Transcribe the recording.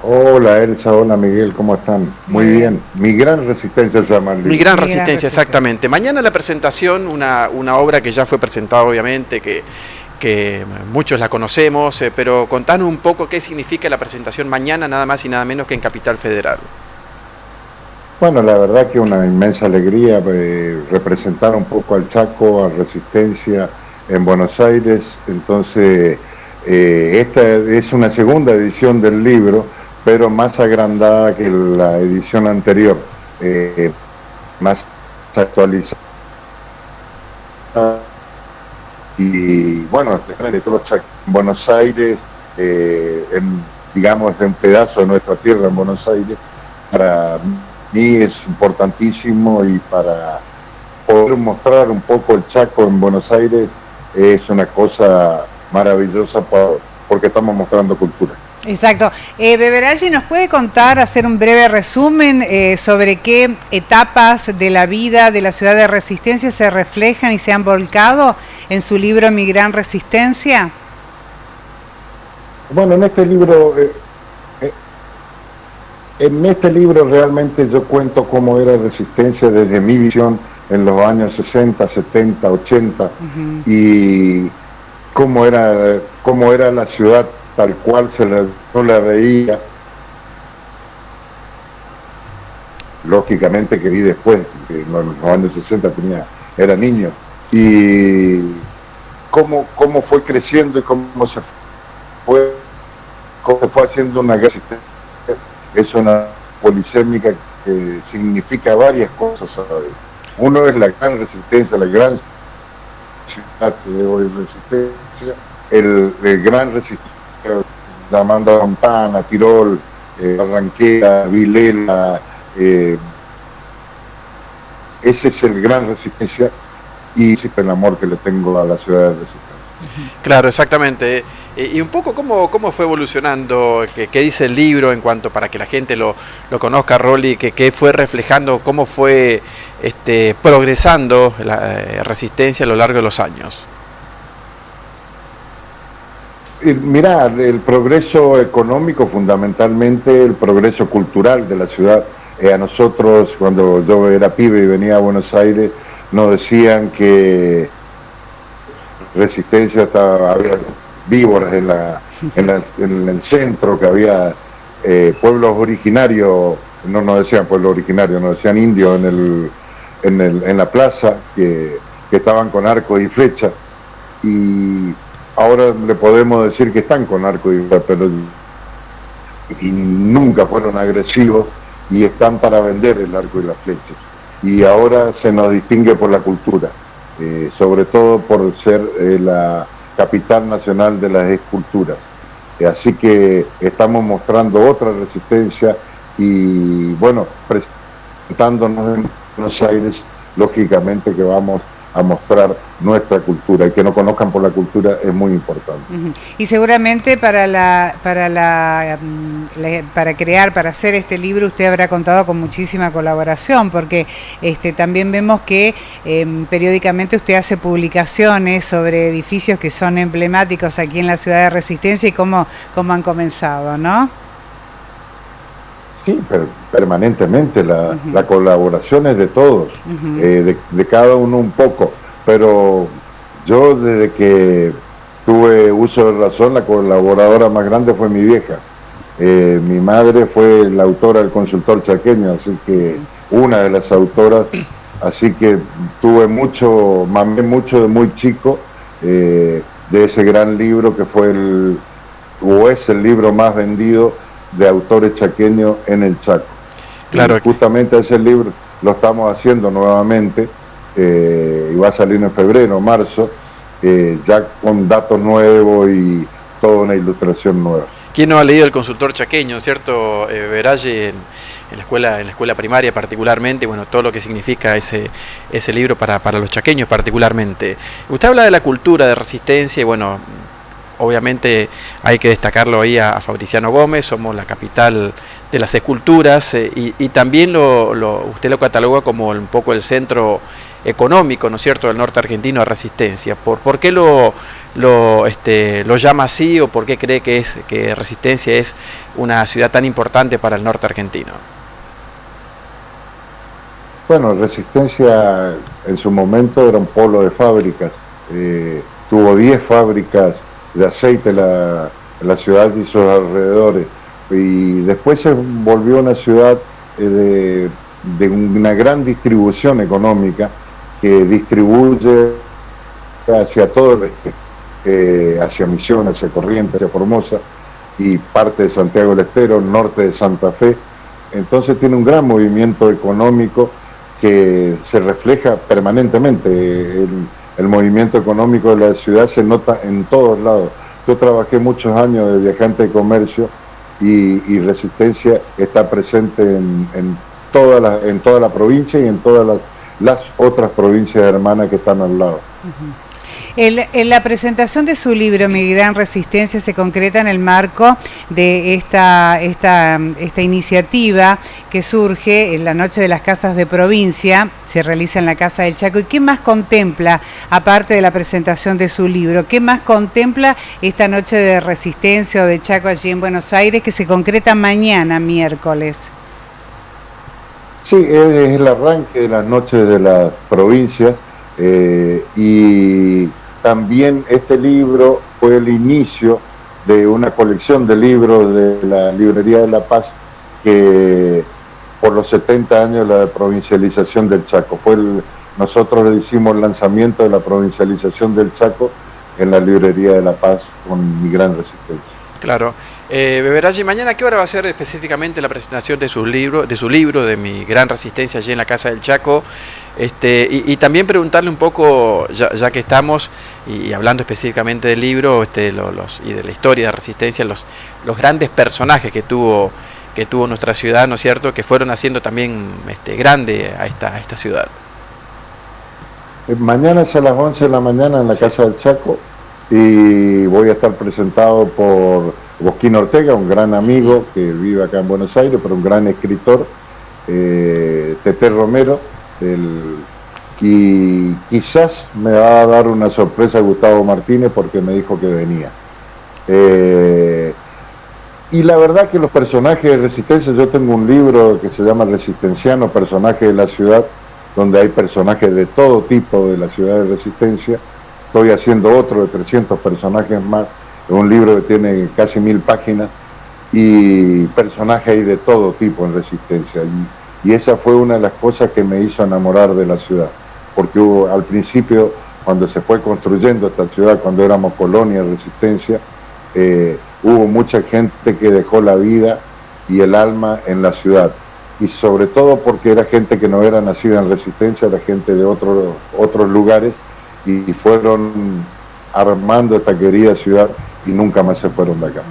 Hola Elsa, hola Miguel, ¿cómo están? Muy Muy bien. bien. Mi gran resistencia se llama el Mi libro. gran Mi gran resistencia, resistencia. exactamente. Mañana la presentación, una obra que ya fue presentada obviamente, que muchos la conocemos, pero contanos un poco qué significa la presentación mañana, nada más y nada menos que en Capital Federal. Bueno, la verdad que una inmensa alegría representar un poco al Chaco, a Resistencia en Buenos Aires. Entonces, esta es una segunda edición del libro, pero más agrandada que la edición anterior, más actualizada. Y bueno, de todos los chacos en Buenos Aires, digamos, en un pedazo de nuestra tierra en Buenos Aires, para mí es importantísimo y para poder mostrar un poco el Chaco en Buenos Aires es una cosa maravillosa porque estamos mostrando cultura. Exacto. Beberaggi, ¿nos puede contar, hacer un breve resumen sobre qué etapas de la vida de la ciudad de Resistencia se reflejan y se han volcado en su libro Mi Gran Resistencia? Bueno, eh, en este libro realmente yo cuento cómo era Resistencia desde mi visión en los años 60, 70, 80 y cómo era la ciudad tal cual no la veía. Lógicamente que vi después, que en los años 60 era niño, y cómo fue creciendo y fue, cómo se fue haciendo una resistencia. Es una polisémica que significa varias cosas a la vez. Uno es la gran resistencia, la gran ciudad de hoy resistencia, el gran resistencia llamando a Fontana, Tirol, Barranquera, Vilela, ese es el gran resistencia y el amor que le tengo a la ciudad de Resistencia. Claro, exactamente. Y un poco cómo fue evolucionando, qué dice el libro en cuanto para que la gente lo conozca, Rolly, qué fue reflejando, cómo fue progresando la Resistencia a lo largo de los años. Mirá, el progreso económico, fundamentalmente el progreso cultural de la ciudad. A nosotros, cuando yo era pibe y venía a Buenos Aires, nos decían que Resistencia había víboras en el centro, que había pueblos originarios, no nos decían pueblos originarios, nos decían indios en la plaza, que estaban con arco y flecha. Y ahora le podemos decir que están con arco y flecha, pero y nunca fueron agresivos y están para vender el arco y la flecha. Y ahora se nos distingue por la cultura, sobre todo por ser la capital nacional de las esculturas. Así que estamos mostrando otra resistencia y bueno, presentándonos en Buenos Aires, lógicamente que vamos a mostrar nuestra cultura y que nos conozcan por la cultura es muy importante. Y seguramente para para hacer este libro usted habrá contado con muchísima colaboración, porque también vemos que periódicamente usted hace publicaciones sobre edificios que son emblemáticos aquí en la ciudad de Resistencia y cómo han comenzado, ¿no? Sí, pero permanentemente la colaboración es de todos, de cada uno un poco, pero yo desde que tuve uso de razón, la colaboradora más grande fue mi vieja. Mi madre fue la autora del Consultor Chaqueño, así que una de las autoras, así que mamé mucho de muy chico de ese gran libro que fue es el libro más vendido de autores chaqueños en el Chaco. Claro. Y justamente ese libro lo estamos haciendo nuevamente y va a salir en febrero, marzo, ya con datos nuevos y toda una ilustración nueva. ¿Quién no ha leído El Consultor Chaqueño, cierto, Beberaggi, en la escuela primaria particularmente, bueno, todo lo que significa ese libro para los chaqueños particularmente? Usted habla de la cultura de Resistencia y bueno, obviamente hay que destacarlo ahí a Fabriciano Gómez, somos la capital de las esculturas y también usted lo cataloga como un poco el centro económico, ¿no es cierto?, del norte argentino a Resistencia. ¿Por qué lo llama así, o por qué cree que Resistencia es una ciudad tan importante para el norte argentino? Bueno, Resistencia en su momento era un polo de fábricas. Tuvo 10 fábricas de aceite la ciudad y sus alrededores. Y después se volvió una ciudad de una gran distribución económica que distribuye hacia todo el este, hacia Misiones, hacia Corrientes, hacia Formosa y parte de Santiago del Estero, norte de Santa Fe. Entonces tiene un gran movimiento económico que se refleja permanentemente. El movimiento económico de la ciudad se nota en todos lados. Yo trabajé muchos años de viajante de comercio y Resistencia está presente en toda la provincia y en todas las otras provincias hermanas que están al lado. En la presentación de su libro Mi Gran Resistencia se concreta en el marco de esta iniciativa que surge en la Noche de las Casas de Provincia, se realiza en la Casa del Chaco. ¿Y qué más contempla, aparte de la presentación de su libro, qué más contempla esta Noche de Resistencia o de Chaco allí en Buenos Aires, que se concreta mañana, miércoles? Sí, es el arranque de las Noches de las Provincias, y también este libro fue el inicio de una colección de libros de la Librería de La Paz, que por los 70 años de la provincialización del Chaco. Nosotros le hicimos el lanzamiento de la provincialización del Chaco en la Librería de La Paz con Mi Gran Resistencia. Claro. Beberaye, mañana, ¿a qué hora va a ser específicamente la presentación de su libro, de Mi Gran Resistencia, allí en la Casa del Chaco? Y también preguntarle un poco, ya que estamos, y hablando específicamente del libro y de la historia de Resistencia, los grandes personajes que tuvo nuestra ciudad, ¿no es cierto?, que fueron haciendo también grande a esta ciudad. Mañana es a las 11 de la mañana en la Casa del Chaco, y voy a estar presentado por Bosquín Ortega, un gran amigo que vive acá en Buenos Aires, pero un gran escritor, Tete Romero, y quizás me va a dar una sorpresa Gustavo Martínez porque me dijo que venía. Y la verdad que los personajes de Resistencia, yo tengo un libro que se llama Resistenciano, Personajes de la Ciudad, donde hay personajes de todo tipo de la ciudad de Resistencia. Estoy haciendo otro de 300 personajes más, un libro que tiene casi 1000 páginas, y personajes hay de todo tipo en Resistencia. Y esa fue una de las cosas que me hizo enamorar de la ciudad, porque al principio, cuando se fue construyendo esta ciudad, cuando éramos colonia de Resistencia, hubo mucha gente que dejó la vida y el alma en la ciudad, y sobre todo porque era gente que no era nacida en Resistencia, era gente de otros lugares, y fueron armando esta querida ciudad y nunca más se fueron de acá.